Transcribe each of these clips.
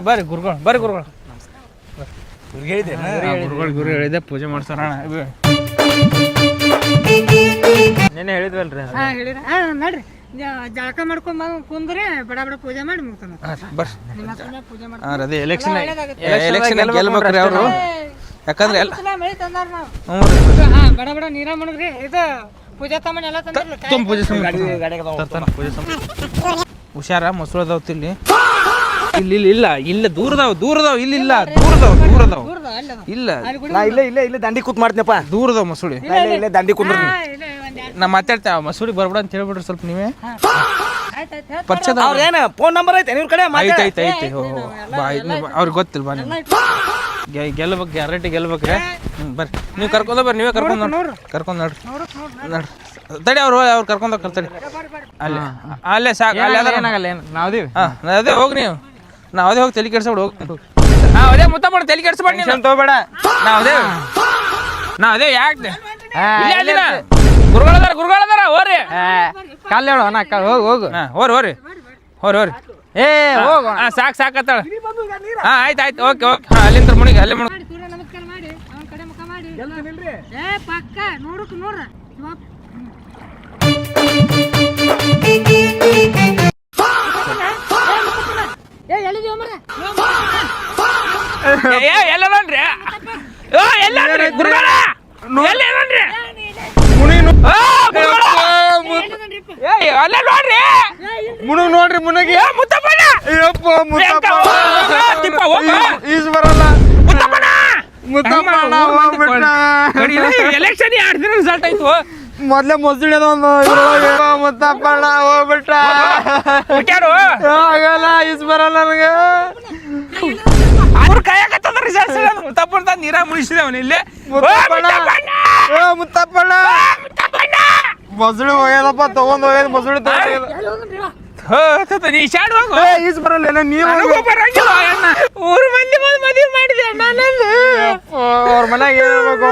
ಬರ್ರಿ ಗುರುಗಳು ಬರ್ರಿ ಗುರುಗಳು ಗುರು ಹೇಳಿದೆ ಪೂಜೆ ಮಾಡ್ಸೋಣ ನೆನೆ ಹೇಳಿದ್ವಲ್ರಿ ನೋಡ್ರಿ ಜಳಕ ಮಾಡ್ಕೊಂಡ್ ಬಂದ್ ಕುಂದ್ರೆ ಬಡ ಬಡ ಪೂಜೆ ಮಾಡಿ ಮುಗ್ತಾನ ಬರ್ರಿ ಅದೇ ಎಲೆಕ್ಷನ್ ಗೆಲ್ಬೇಕ್ರಿ ಅವರು ಯಾಕಂದ್ರೆ ಎಲ್ಲ ಬಡ ಬಡ ನೀರ ಮುಣಗ್ರಿ ಇದು ಪೂಜಾ ಸಾಮಾನು ಎಲ್ಲ ಪೂಜೆ ಹುಷಾರ ಮೊಸರು ಅದಾವ ಇಲ್ಲಿ ಇಲ್ಲ ಇಲ್ಲ ದೂರದವ್ ಇಲ್ಲಿ ಇಲ್ಲ ದೂರದವ್ ಇಲ್ಲ ನಾ ಇಲ್ಲೇ ದಂಡಿ ಕೂತ್ ಮಾಡ್ತೀನಪ್ಪ ದೂರದವ್ ಮಸೂಡಿ ಇಲ್ಲೇ ದಂಡಿ ಕುಂದ್ರ ನಾ ಮಾತಾಡ್ತೇವೆ ಮಸೂಡಿ ಬರ್ಬೇಡ ಅಂತ ಹೇಳ್ಬಿಡ್ರಿ ಸ್ವಲ್ಪ ನೀವೇ ಪರಿಚಯ ಅವ್ರೇನ ಫೋನ್ ನಂಬರ್ ಐತೆ ನಿಮ್ ಕಡೆ ಐತಿ ಅವ್ರಿಗೆ ಗೊತ್ತಿಲ್ಲ ಬಾ ನೀವು ಗೆಲ್ಬೇಕು ಗ್ಯಾರಂಟಿ ಗೆಲ್ಬೇಕ್ರಿ ಬರ್ರಿ ನೀವು ಕರ್ಕೊಂಡ ಬರ್ರಿ ನೀವೇ ಕರ್ಕೊಂಡು ನೋಡ್ರಿ ತಡಿ ಅವ್ರು ಕರ್ಕೊಂಡ್ ಹೋಗ್ತಾರೆ ಅಲ್ಲೇ ಸಾಕು ಅಲ್ಲೇ ನಾವದೇವಿ ಅದೇ ಹೋಗಿ ನೀವು ನಾವದೇ ಹೋಗಿ ತಲೆ ಕೆಡ್ಸ್ಬಿಡು ಹೋಗಿ ಅದೇ ಮುತ್ತಮ್ಮ ತಲೆ ಕೆಡ್ಸ್ಬೇಡಿ ನೀವು ತಗೋಬೇಡ ನಾವದೇ ಯಾಕೆ ಗುರುಗಳದಾರ ಹೋರಿ ಕಾಲ್ ಹೇಳು ಅಣ್ಣ ಹೋಗು ಹೋರಿ ಏ ಹೋಗು ಸಾಕತ್ತಾಳ ಆಯ್ತು ಓಕೆ ಅಲ್ಲಿಂದ ಮುಣಿಗೆ ಅಲ್ಲೇ ಮುಣ ನಮಸ್ಕಾರ ಮಾಡಿ ಅವನ ಕಡೆ ಮುಖ ಮಾಡಿ ಪಕ್ಕ ನೋಡಕ್ ನೋಡ್ರ ಎಲ್ಲೋನ್ರಿ ಅಲ್ಲೇ ನೋಡ್ರಿ ನೋಡ್ರಿ ಮುನಗಿ ಈಸ್ ಬರಲ್ಲ ಎಲೆಕ್ಷನ್ 2 ದಿನ ರಿಸಲ್ಟ್ ಆಯ್ತು ಮೊದ್ಲೇ ಮೊಸಳಿ ಮುತ್ತಪ್ಪಣ್ಣ ಹೋಗ್ಬಿಟ್ಟ ಆಗಲ್ಲ ಈಸ್ ಬರಲ್ಲ ನನಗೆ ಅವ್ರ ಕಾಯಕತ್ತದ ರಿಸಲ್ಟ್ ಮುತ್ತಪ್ಪಣ್ಣ ನೀರ ಮುಳಿಸಿದೆ ಅವನು ಇಲ್ಲಿ ಮುತ್ತಪ್ಪಣ್ಣ ಮೊಸಳಿ ಹೋಗ್ಯದಪ್ಪ ತಗೊಂಡ್ ಹೋಗ್ಯದ ಮೊಸಳಿ ಈಸ್ ಬರಲ್ಲ ನೀವು ಊರ್ ಮಂದಿ ಮದುವೆ ಮಾಡಿದೆ ಅವ್ರ ಮನ್ಯಾಗ ಹೇಳ್ಬೇಕು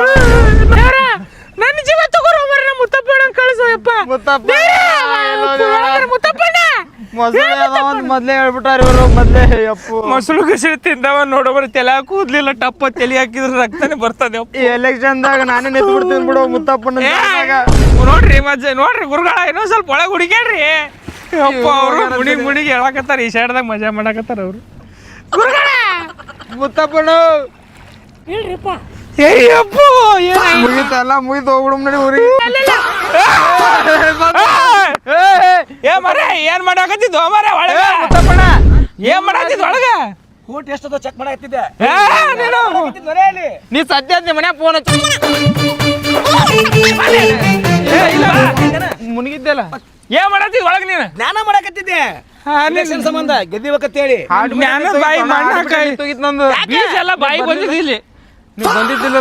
ನನ್ನ ಜೀವ ತಗೋರ ಮುತ್ತಪ್ಪಣ್ಣ ಕಳಿಸೋಯಪ್ಪ ಮುತ್ತಪ್ಪಣ್ಣ ಮೊದ್ಲೇ ಹೇಳ್ಬಿಟ್ಟಾರ ಇವರು ಮೊದ್ಲೇ ಮೊಸಳು ಕಸಿರು ತಿಂದವ ನೋಡೋಬರ್ ತಲೆ ಕೂದ್ಲಿಲ್ಲ ಟಪ್ಪ ತಲೆ ಹಾಕಿದ್ರೆ ರಕ್ತನೇ ಬರ್ತದೆ ಎಲೆಕ್ಷನ್ದಾಗ ನಾನೇ ನಿಂತು ಬಿಡ್ತೀನಿ ಬಿಡು ಮುತ್ತಪ್ಪಣ್ಣ ನೋಡ್ರಿ ನೋಡ್ರಿ ಗುರುಗಳ ಇನ್ನೊಂದ್ ಸ್ವಲ್ಪ ಒಳಗೆ ಹುಡುಕ್ಯಾಡ್ರಿ ಅಪ್ಪ ಅವರು ಮುಣಿಗೆ ಹೇಳಕತ್ತಾರ ಈ ಸೈಡ್ದಾಗ ಮಜಾ ಮಾಡಕತ್ತಾರ ಅವರು ಮುತ್ತಪ್ಪಣ್ಣ ಹೇಳ್ರಿಪ್ಪ ಮುಗಿತಲ್ಲ ಮುಗಿದು ಹೋಗ್ಬಿಡು ನಡಿ ಊರಿ ಏನ್ ಮಾಡಾಕತ್ತಿದ್ವು ಮರ ಒಳಗ ಮುತ್ತಪ್ಪಣ್ಣ ಏನ್ ಮಾಡಾಕತ್ತಿದ್ ಒಳಗ ಊಟ ಎಷ್ಟದ ಚೆಕ್ ಮಾಡಾಕತ್ತಿದ್ದೆ ನೀ ಸದ್ಯ ಮನ್ಯಾಗ ಫೋನ್ ಮುನಿಗಿದ್ದಲ್ಲ ಏನ್ ಮಾಡತ್ತಿ ಒಳಗ ನೀನು ಜ್ಞಾನ ಮಾಡಾಕತ್ತಿದ್ದೆ ಸಂಬಂಧ ಗೆದ್ದಿಬೇಕಂತೇಳಿ ಬಾಯಿ ಬೀಜ ಎಲ್ಲ ಬಾಯಿ ಬಂದಿದ್ದಿಲ್ಲ ನೀವು ಬಂದಿದ್ದಿಲ್ಲ